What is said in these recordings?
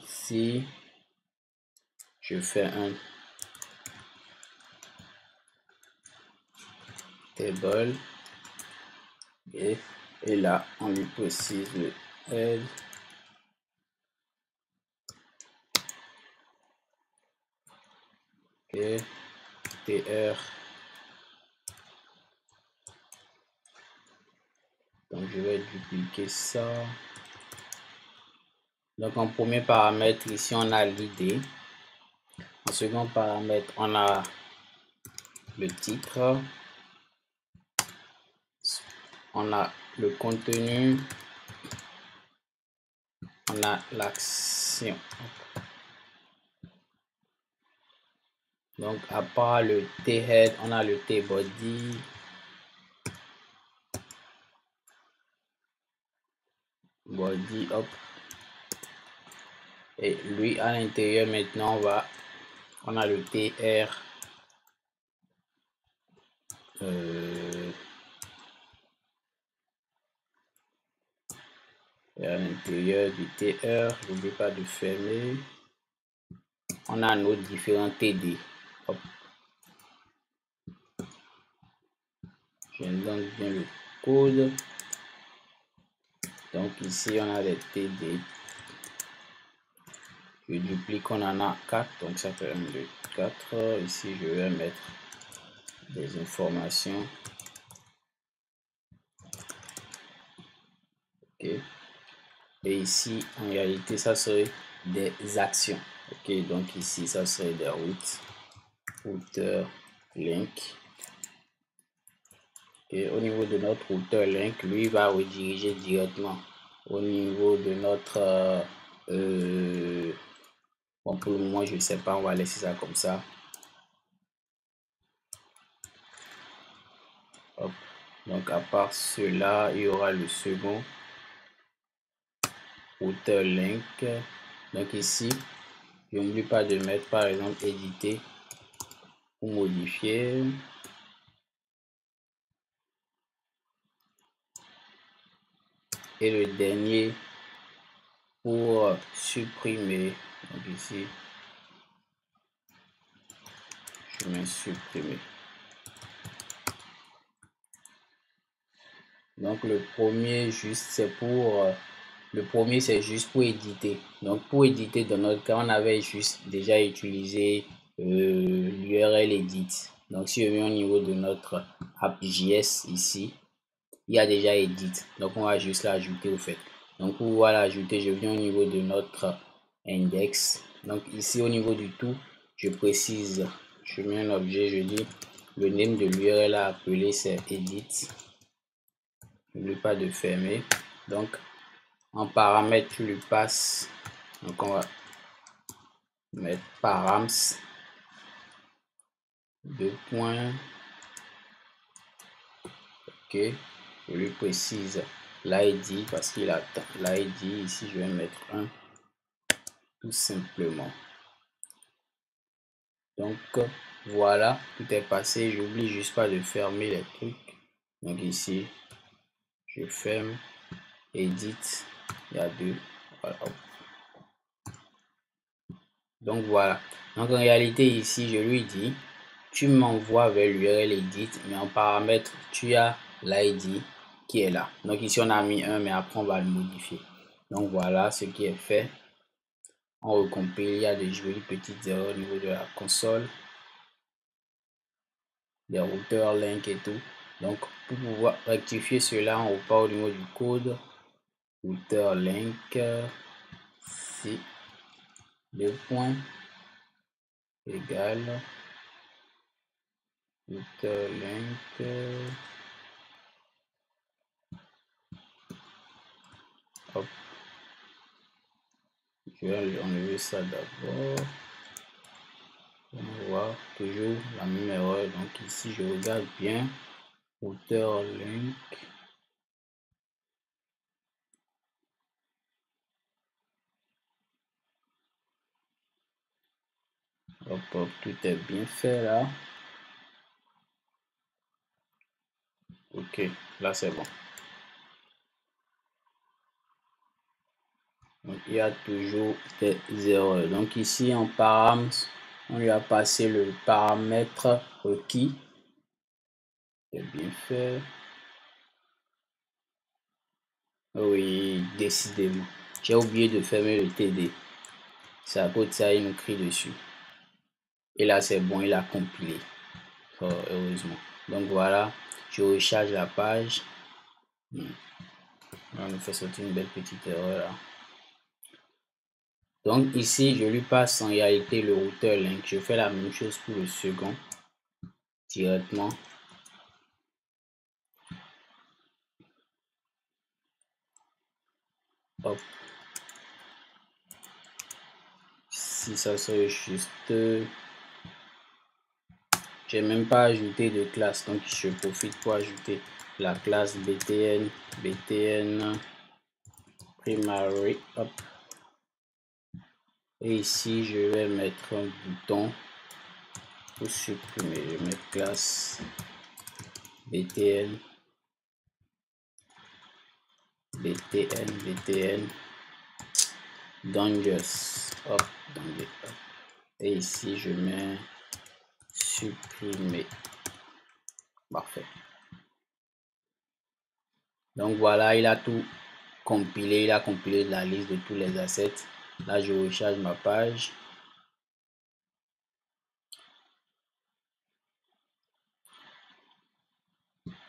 ici, je fais un table et là, on lui précise le head. Ok, tr. Donc, je vais dupliquer ça. Donc, en premier paramètre, ici, on a l'id. En second paramètre, on a le titre. On a le contenu. On a l'action. Donc, à part le t-head, on a le t-body. Body, hop. Et lui, à l'intérieur, maintenant, on a le tr. Et à l'intérieur du tr, n'oubliez pas de fermer. On a nos différents td. Hop. Je donne bien le code. Donc ici, on a les td. Je duplique, on en a 4. Donc ça fait 1, 2, 4. Ici, je vais mettre des informations. Ok. Et ici, en réalité, ça serait des actions. Ok, donc ici, ça serait des routes. Routeur link. Et au niveau de notre routeur link, lui va rediriger directement au niveau de notre bon, pour le moment je ne sais pas, on va laisser ça comme ça. Hop. Donc à part cela, il y aura le second routeur link. Donc ici, je n'oublie pas de mettre par exemple éditer ou modifier. Et le dernier pour supprimer. Donc ici, je mets supprimer. Donc le premier juste c'est pour éditer. Donc pour éditer, dans notre cas, on avait juste déjà utilisé l'URL edit. Donc si je viens au niveau de notre app.js ici, il y a déjà edit. Donc on va juste l'ajouter au fait. Donc pour pouvoir l'ajouter, je viens au niveau de notre index. Donc ici au niveau du tout, je précise, je mets un objet, je dis le name de l'URL à appeler c'est edit. N'oublie pas de fermer. Donc en paramètre, tu lui passes. Donc on va mettre params 2 points. Ok, je lui précise l'id parce qu'il attend l'id. Ici je vais mettre 1 tout simplement. Donc voilà, tout est passé. J'oublie juste pas de fermer les trucs. Donc ici je ferme, edit, il y a 2. Voilà. Donc voilà. Donc en réalité ici je lui dis tu m'envoies vers l'URL edit, mais en paramètre tu as l'id qui est là. Donc ici on a mis 1, mais après on va le modifier. Donc voilà ce qui est fait. On recompile, il y a des jolies petites erreurs au niveau de la console, des routeurs link et tout. Donc pour pouvoir rectifier cela, on repart au niveau du code. Routeur link, ici, 2 points égal routeur link. Hop. Je vais enlever ça d'abord. On va voir toujours la même erreur. Donc ici, je regarde bien. Routeur link. Hop, hop, tout est bien fait là. Ok, là c'est bon. Donc, il y a toujours des erreurs. Donc ici en paramètres, on lui a passé le paramètre requis. C'est bien fait. Oui, décidément. J'ai oublié de fermer le TD. C'est à cause de ça, il nous crie dessus. Et là, c'est bon, il a compilé. Oh, heureusement. Donc voilà, je recharge la page. On nous fait sortir une belle petite erreur là. Donc ici, je lui passe en réalité le routeur link. Je fais la même chose pour le second. Directement. Hop. Si ça serait juste... j'ai même pas ajouté de classe. Donc je profite pour ajouter la classe btn primary. Hop. Et ici, je vais mettre un bouton pour supprimer. Je vais mettre classe btn dangerous. Hop, dangerous. Et ici, je mets supprimer. Parfait. Donc voilà, il a tout compilé. Il a compilé la liste de tous les assets. Là, je recharge ma page.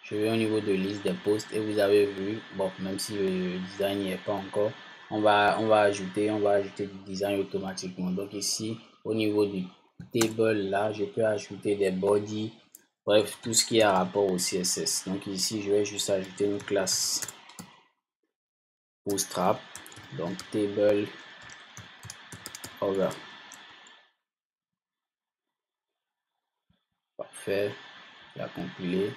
Je vais au niveau de liste des posts et vous avez vu, bon, même si le design n'y est pas encore, on va ajouter du design automatiquement. Donc ici, au niveau du table, là, je peux ajouter des body, bref, tout ce qui a rapport au CSS. Donc ici, je vais juste ajouter une classe bootstrap, donc table over. Parfait, la compiler.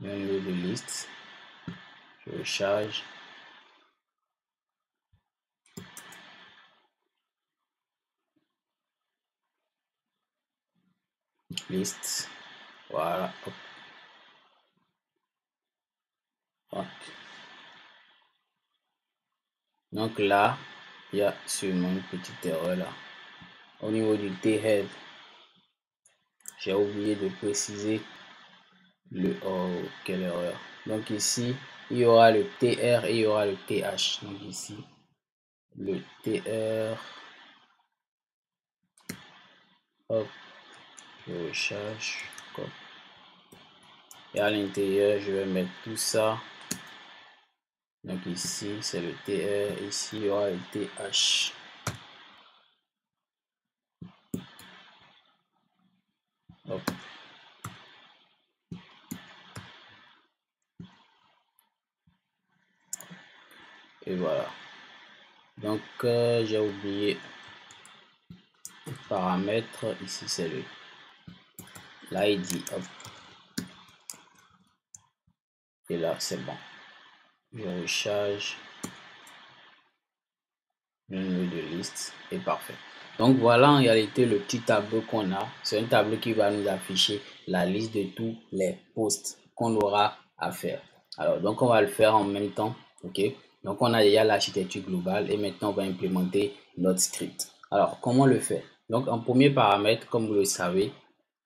Au niveau de liste, je recharge. Liste, voilà. Hop. Hop. Donc là, il y a sûrement une petite erreur là. Au niveau du T-head, j'ai oublié de préciser le... Oh, quelle erreur. Donc ici, il y aura le TR et il y aura le TH. Donc ici, le TR. Hop, je recharge. Hop. Et à l'intérieur, je vais mettre tout ça. Donc ici, c'est le TR. Ici, il y aura le TH. Hop. Et voilà. Donc, j'ai oublié le paramètre. Ici, c'est le l'ID. Hop. Et là, c'est bon. Je recharge le numéro de liste et parfait. Donc voilà en réalité le petit tableau qu'on a. C'est un tableau qui va nous afficher la liste de tous les posts qu'on aura à faire. Alors donc on va le faire en même temps. Ok. Donc on a déjà l'architecture globale et maintenant on va implémenter notre script. Alors comment le faire? Donc en premier paramètre, comme vous le savez,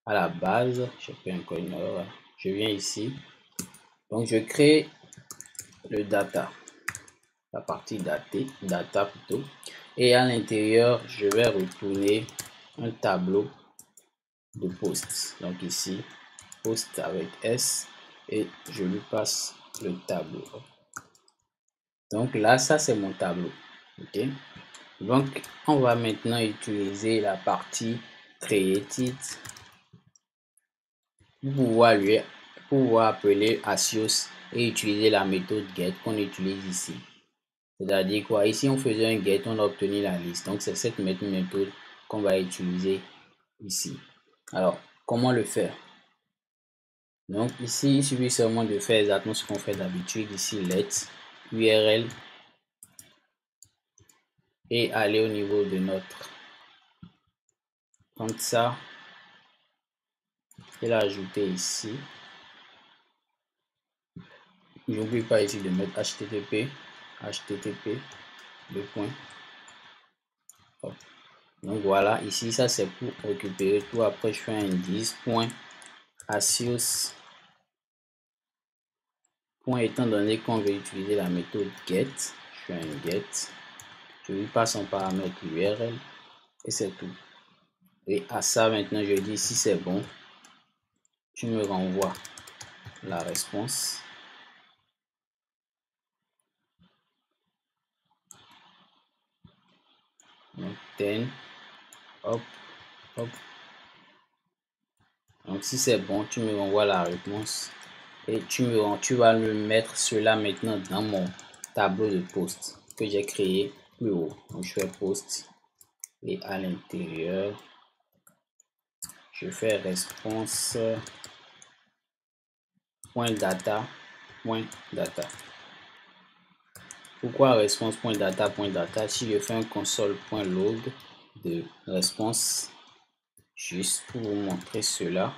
à la base, je fais encore une erreur. Je viens ici. Donc je crée le data. La partie data plutôt, et à l'intérieur je vais retourner un tableau de posts. Donc ici post avec S et je lui passe le tableau. Donc là ça c'est mon tableau. Ok, donc on va maintenant utiliser la partie created pour pouvoir appeler Axios et utiliser la méthode get qu'on utilise ici. C'est-à-dire quoi? Ici, on faisait un get, on a obtenu la liste. Donc, c'est cette méthode qu'on va utiliser ici. Alors, comment le faire? Donc, ici, il suffit seulement de faire exactement ce qu'on fait d'habitude. Ici, let URL et aller au niveau de notre comme ça et l'ajouter ici. N'oublie pas ici de mettre HTTP. 2 points. Hop. Donc voilà, ici ça c'est pour récupérer tout. Après je fais un indice point Asios point, étant donné qu'on veut utiliser la méthode get, je fais un get, je lui passe en paramètre URL et c'est tout. Et à ça maintenant je dis si c'est bon, tu me renvoies la réponse. Donc 10, hop, hop. Donc si c'est bon, tu me renvoies la réponse et tu vas me mettre cela maintenant dans mon tableau de poste que j'ai créé plus haut. Donc je fais post et à l'intérieur je fais réponse point data point data. Pourquoi réponse point data point data? Si je fais un console.log de réponse, juste pour vous montrer cela.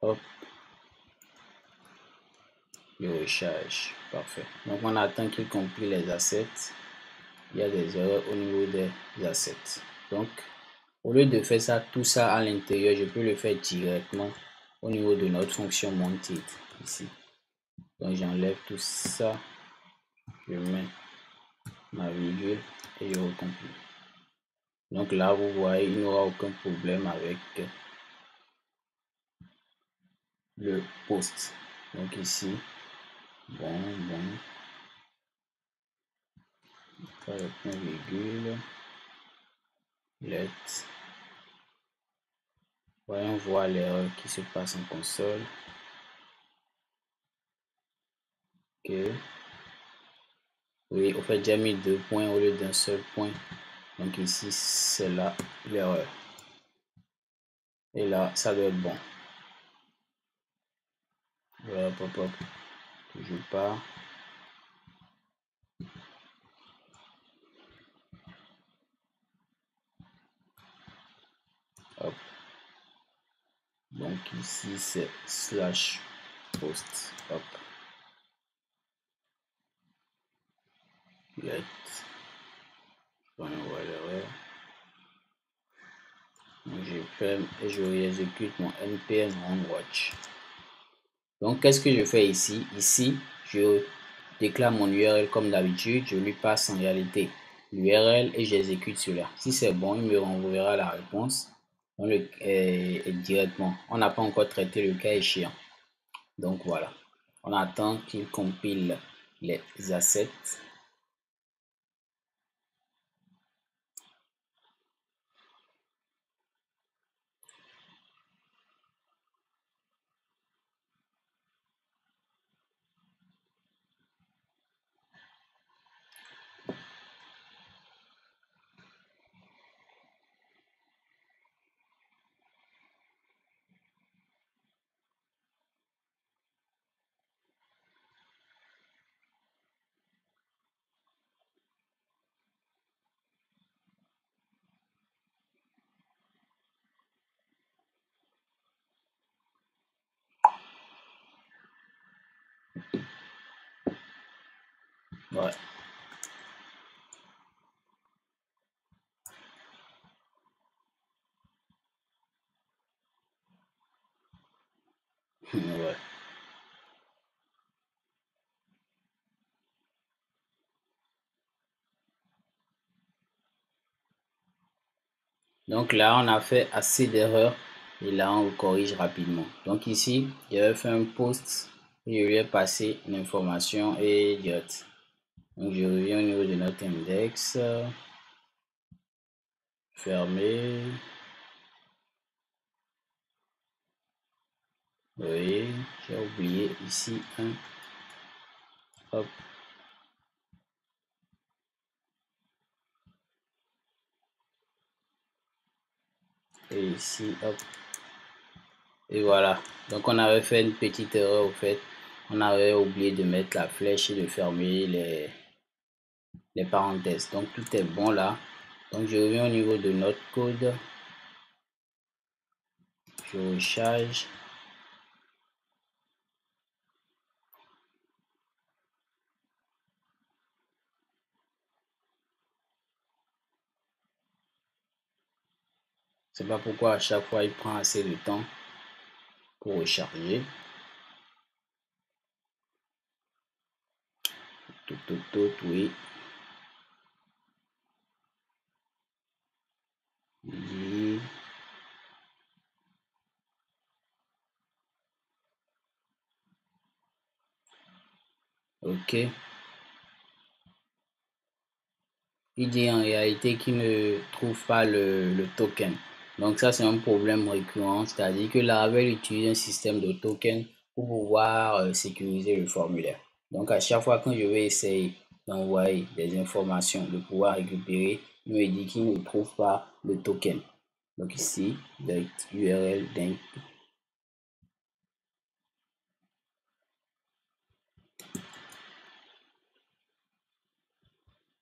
Hop, le recharge, parfait. Donc on attend qu'il compile les assets. Il y a des erreurs au niveau des assets. Donc au lieu de faire ça, tout ça à l'intérieur, je peux le faire directement au niveau de notre fonction mounted ici. Donc j'enlève tout ça, je mets ma virgule et je recompile. Donc là vous voyez, il n'y aura aucun problème avec le post. Donc ici, bon, point virgule, let. Voyons voir l'erreur qui se passe en console. Ok. Oui, au fait, j'ai mis 2 points au lieu d'un seul point. Donc ici, c'est là l'erreur. Et là, ça doit être bon. Voilà, hop, hop. Toujours pas. Hop. Donc ici, c'est slash post. Hop. Let. On voit l'erreur. Je ferme et je réexécute mon npm runwatch. Donc, qu'est-ce que je fais ici? Ici, je déclare mon URL comme d'habitude. Je lui passe en réalité l'URL et j'exécute cela. Si c'est bon, il me renverra la réponse directement. On n'a pas encore traité le cas échéant. Donc, voilà. On attend qu'il compile les assets. Ouais. Ouais. Donc là, on a fait assez d'erreurs et là, on corrige rapidement. Donc ici, j'avais fait un post et je lui ai passé l'information et direct. Donc je reviens au niveau de notre index. Fermer. Oui, j'ai oublié ici un. Hop. Et ici, hop. Et voilà. Donc on avait fait une petite erreur au fait. On avait oublié de mettre la flèche et de fermer les parenthèses. Donc tout est bon là. Donc je reviens au niveau de notre code. Je recharge. C'est pas pourquoi à chaque fois il prend assez de temps pour recharger. Oui. Oui. Ok. Il dit en réalité qu'il ne trouve pas le token. Donc ça, c'est un problème récurrent, c'est-à-dire que Laravel utilise un système de token pour pouvoir sécuriser le formulaire. Donc à chaque fois quand je vais essayer d'envoyer des informations, de pouvoir récupérer, il me dit qu'il ne trouve pas le token. Donc ici, direct URL d'un.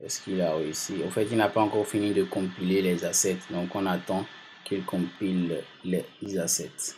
Est-ce qu'il a réussi? En fait, il n'a pas encore fini de compiler les assets. Donc, on attend qu'il compile les assets.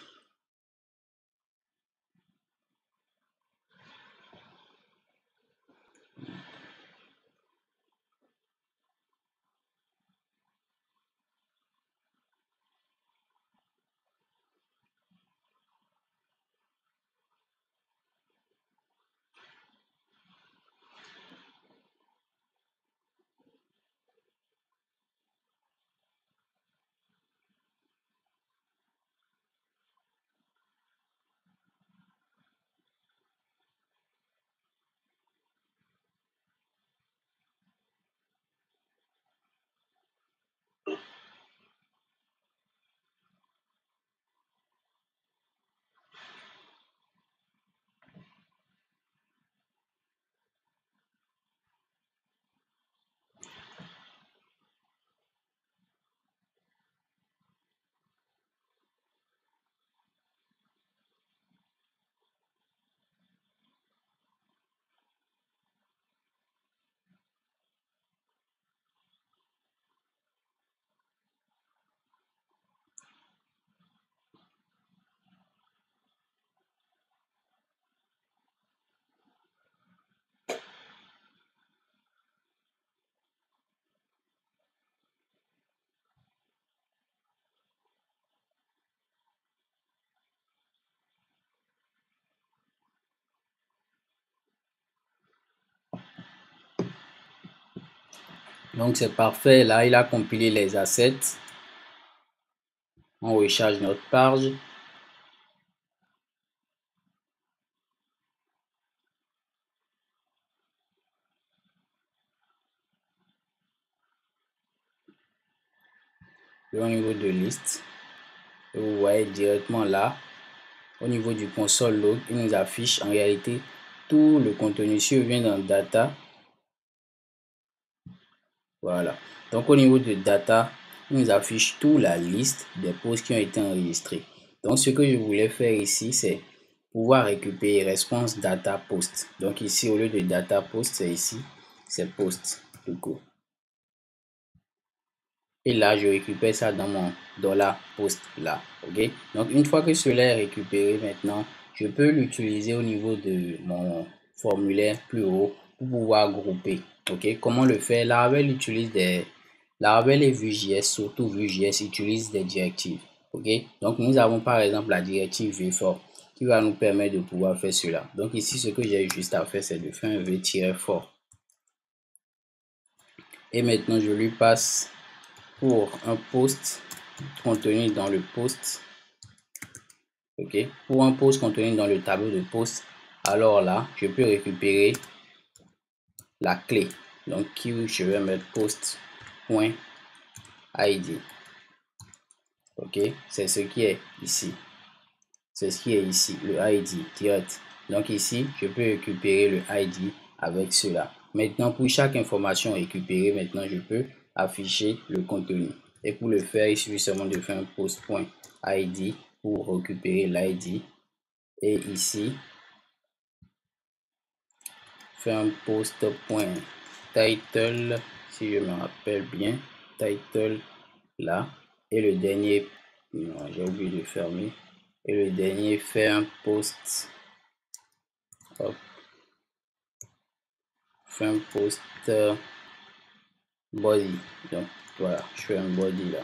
Donc, c'est parfait. Là, il a compilé les assets. On recharge notre page. Et au niveau de liste, vous voyez directement là, au niveau du console log, il nous affiche en réalité tout le contenu. Si je viens dans data, voilà. Donc, au niveau de data, il nous affiche toute la liste des posts qui ont été enregistrés. Donc, ce que je voulais faire ici, c'est pouvoir récupérer response data post. Donc, ici, au lieu de data post, c'est ici, c'est post tout court. Et là, je récupère ça dans mon $post là. OK? Donc, une fois que cela est récupéré maintenant, je peux l'utiliser au niveau de mon formulaire plus haut pour pouvoir grouper. OK? Comment le faire? Laravel et Vue.js, surtout Vue.js, utilisent des directives. OK? Donc, nous avons par exemple la directive vFor qui va nous permettre de pouvoir faire cela. Donc, ici, ce que j'ai juste à faire, c'est de faire un v-for. Et maintenant, je lui passe pour un post contenu dans le post. OK, pour un post contenu dans le tableau de post, alors là, je peux récupérer la clé. Donc, je vais mettre post.id. OK, c'est ce qui est ici. C'est ce qui est ici, le ID direct. Donc ici, je peux récupérer le ID avec cela. Maintenant, pour chaque information récupérée, maintenant, je peux afficher le contenu. Et pour le faire, il suffit seulement de faire un post.id pour récupérer l'ID. Et ici, faire un post.title, si je me rappelle bien, title là. Et le dernier, j'ai oublié de fermer. Et le dernier, faire un post. Hop. Fais un post body. Donc voilà, je fais un body là.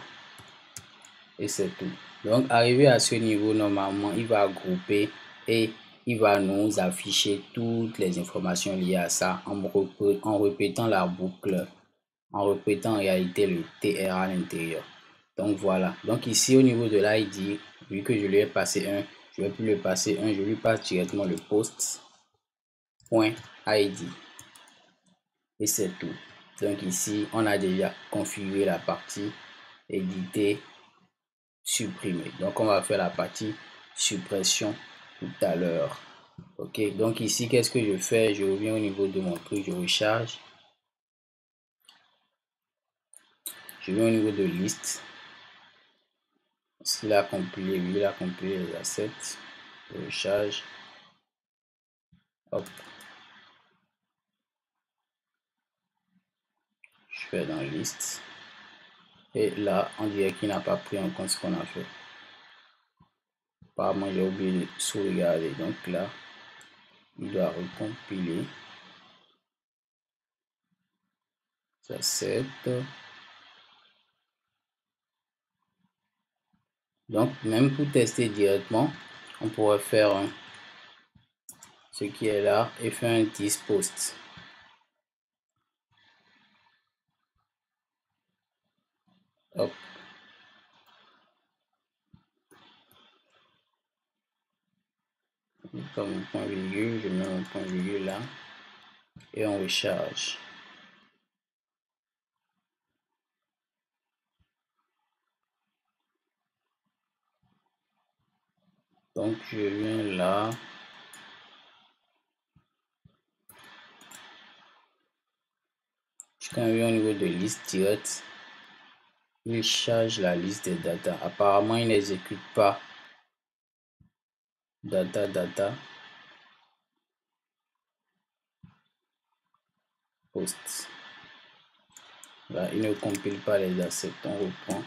et c'est tout. Donc arrivé à ce niveau, normalement il va grouper et il va nous afficher toutes les informations liées à ça en répétant la boucle, en répétant en réalité le TR à l'intérieur. Donc voilà, donc ici au niveau de l'ID, vu que je lui ai passé 1, je vais plus le passer 1, je lui passe directement le post.id et c'est tout. Donc ici on a déjà configuré la partie éditer, supprimer. Donc on va faire la partie suppression tout à l'heure. Ok, donc ici qu'est-ce que je fais? Je reviens au niveau de mon truc, je recharge, je viens au niveau de liste. S'il a compilé, oui, il a compilé les assets, je recharge, hop, je fais dans liste et là on dirait qu'il n'a pas pris en compte ce qu'on a fait. Apparemment j'ai oublié de sauvegarder, donc là il doit recompiler. Assets. Donc même pour tester directement, on pourrait faire ce qui est là et faire un dispost. Hop. Comme un point virgule, je mets mon point virgule là et on recharge. Donc je viens là. Quand je viens au niveau de liste directe, il charge la liste des data. Apparemment, il n'exécute pas data post. Là, il ne compile pas les assets. On reprend.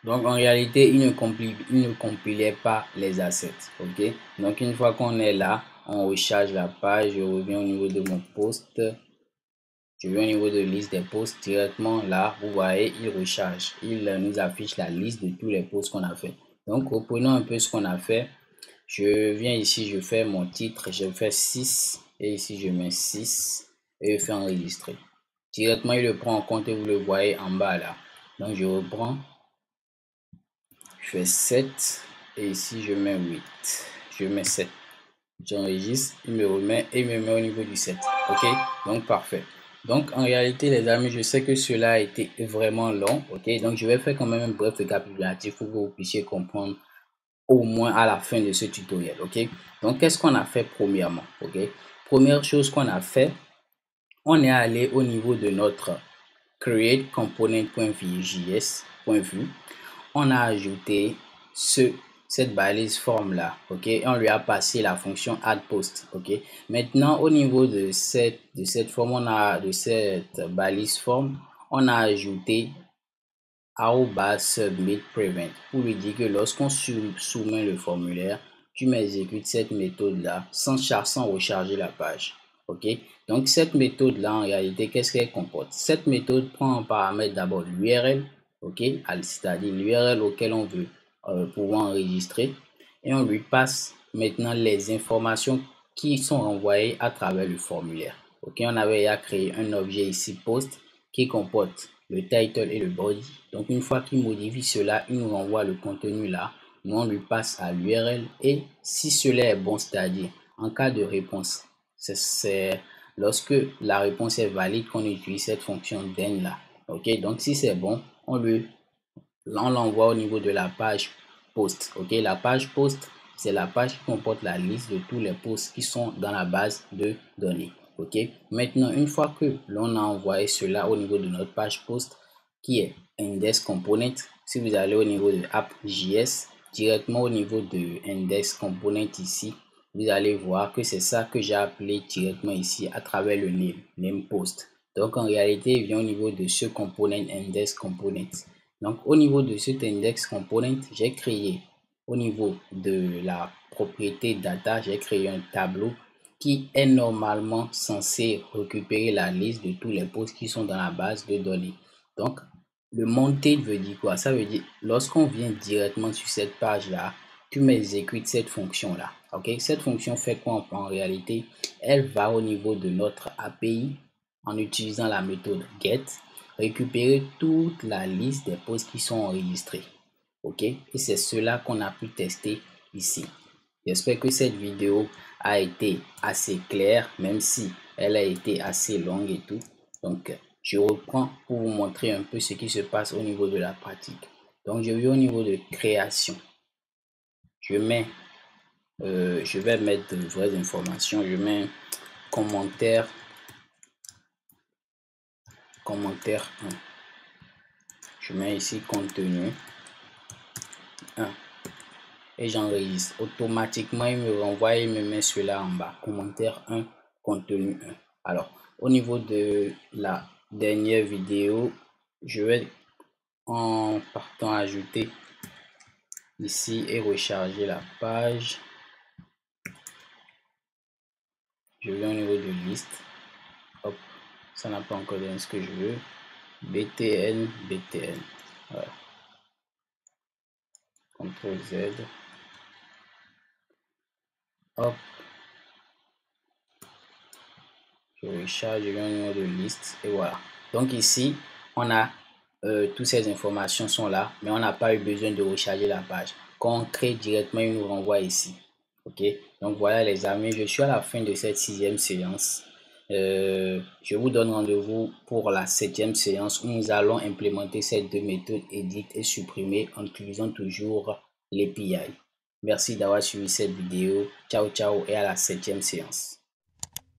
Donc en réalité, il ne compilait pas les assets. Ok. Donc une fois qu'on est là, on recharge la page. Je reviens au niveau de mon post. Je viens au niveau de liste des posts directement là. Vous voyez, il recharge. Il nous affiche la liste de tous les posts qu'on a fait. Donc reprenons un peu ce qu'on a fait. Je viens ici, je fais mon titre. Je fais 6 et ici je mets 6 et je fais enregistrer. Directement, il le prend en compte et vous le voyez en bas là. Donc je reprends. Je fais 7 et ici je mets 8. Je mets 7. J'enregistre, il me remet et il me met au niveau du 7. Ok, donc parfait. Donc en réalité les amis, je sais que cela a été vraiment long. Ok, donc je vais faire quand même un bref récapitulatif pour que vous puissiez comprendre au moins à la fin de ce tutoriel. Ok, donc qu'est-ce qu'on a fait premièrement? Ok, première chose qu'on a fait, on est allé au niveau de notre create component.vue. On a ajouté cette balise forme là, ok, et on lui a passé la fonction add post, ok. Maintenant au niveau de cette forme, de cette balise forme, on a ajouté @submit prevent pour lui dire que lorsqu'on soumet le formulaire, tu m'exécutes cette méthode là sans recharger la page, ok. Donc cette méthode là en réalité, qu'est-ce qu'elle comporte? Cette méthode prend en paramètre d'abord l'URL, ok, c'est-à-dire l'URL auquel on veut pouvoir enregistrer, et on lui passe maintenant les informations qui sont renvoyées à travers le formulaire. Ok, on avait déjà créé un objet ici post qui comporte le title et le body. Donc une fois qu'il modifie cela, il nous renvoie le contenu là. Nous on lui passe à l'URL et si cela est bon, c'est-à-dire en cas de réponse, c'est lorsque la réponse est valide qu'on utilise cette fonction then là. Ok, donc si c'est bon, on l'envoie au niveau de la page post. Ok, la page post, c'est la page qui comporte la liste de tous les posts qui sont dans la base de données. Ok, maintenant une fois que l'on a envoyé cela au niveau de notre page post, qui est Index Component. Si vous allez au niveau de app.js, directement au niveau de Index Component ici, vous allez voir que c'est ça que j'ai appelé directement ici à travers le name post. Donc en réalité, il vient au niveau de ce component Index Component. Donc au niveau de cet Index Component, j'ai créé au niveau de la propriété data, j'ai créé un tableau qui est normalement censé récupérer la liste de tous les posts qui sont dans la base de données. Donc, le monter veut dire quoi? Ça veut dire, lorsqu'on vient directement sur cette page-là, tu m'exécutes cette fonction-là. Ok? Cette fonction fait quoi en réalité? Elle va au niveau de notre API en utilisant la méthode get, récupérer toute la liste des posts qui sont enregistrés. Ok? Et c'est cela qu'on a pu tester ici. J'espère que cette vidéo a été assez claire, même si elle a été assez longue et tout. Donc, je reprends pour vous montrer un peu ce qui se passe au niveau de la pratique. Donc, je vais au niveau de création. Je vais mettre de vraies informations. Je mets commentaire 1. Je mets ici contenu 1. Et j'enregistre. Automatiquement, il me renvoie, il me met cela en bas. Commentaire 1, contenu 1. Alors, au niveau de la dernière vidéo, je vais en partant ajouter ici et recharger la page. Je vais au niveau de liste. Hop, ça n'a pas encore donné ce que je veux. BTN. Voilà. CTRL Z. Hop. Je recharge, je viens au niveau de liste et voilà. Donc ici, on a toutes ces informations sont là, mais on n'a pas eu besoin de recharger la page. Quand on crée directement, il nous renvoie ici. Ok, donc voilà les amis, je suis à la fin de cette 6e séance. Je vous donne rendez-vous pour la 7e séance où nous allons implémenter ces deux méthodes edit et supprimer en utilisant toujours l'API. Merci d'avoir suivi cette vidéo. Ciao, ciao et à la 7e séance.